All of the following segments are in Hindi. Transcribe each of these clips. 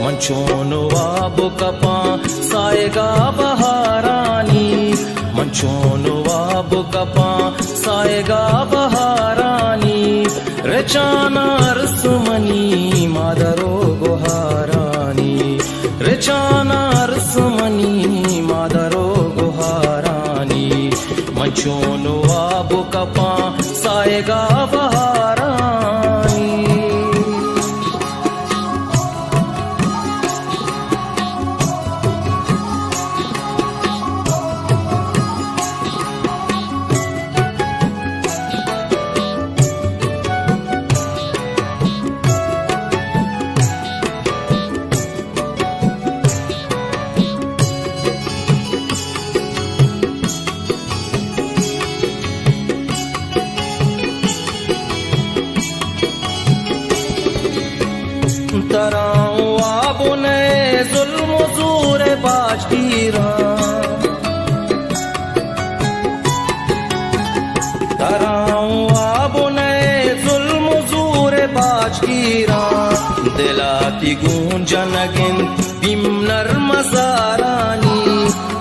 मंचोनो वाबु कपा साएगा बहारानी, मंचोनो वाबु कपा साएगा बहारानी, रेचाना रसमनी मादरो गुहारानी, रेचाना रसमनी मादरो गुहारानी, मंचोनो वाबु कपा साएगा बहारानी। तराऊं आबो ने जुल्म ज़ूर बाजीरा, तराऊं आबो ने जुल्म ज़ूर बाजीरा, दिलाती गूंजन गिन बिम नर्म सारानी,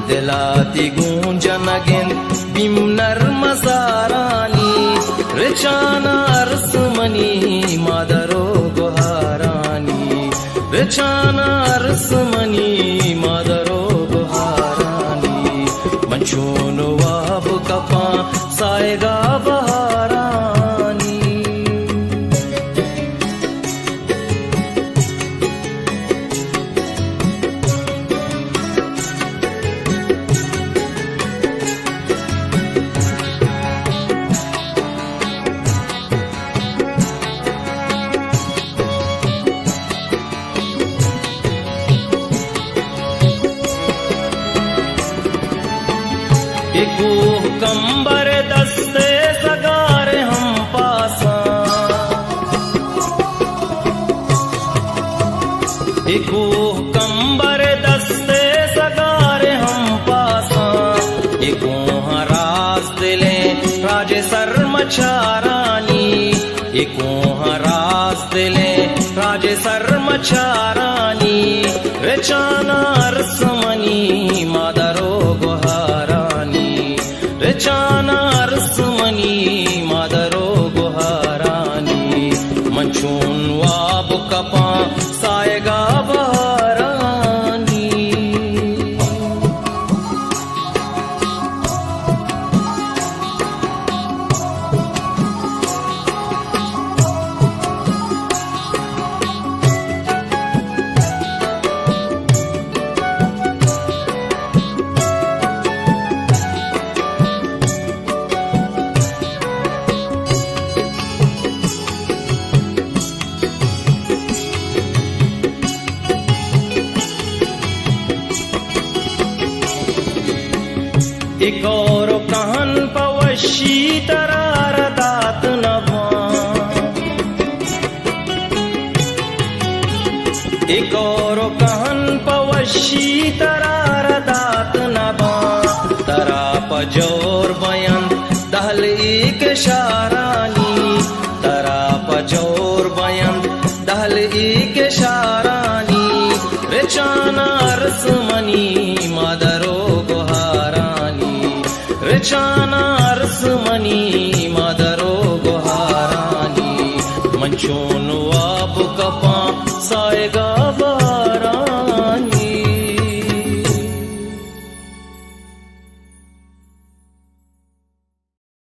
दिलाती गूंजन गिन बिम नर्म सारानी, रेचाना रसमनी मादरो गुहारानी, रेचाना रसमनी मादरो गुहारानी, मंचोनो वाबु कपा साएगा बहारानी। एको कंबर दस्ते सगार हम पासा, एको कंबर दस्ते सगार हम पासा, एको हरास दिले राजे सरमचारानी, एको हरास दिले राजे सरमचारानी, रेचाना रसमनी मादरो गुहारानी, रेचाना रसमनी मादरो गुहारानी, मंचून वाबु कपा साएगा बहारानी। एक और कहन पवशी तरार दात नभा, एक और कहन पवशी तरार दात नभा, तरा पजोर बयन दहल एक शारानी, तरा पजोर बयन दहल एक शारानी, रेचाना रसमनी मादरो गुहारानी, रेचाना रसमनी मादरो गुहारानी, मंचोनो वाबु कपा साएगा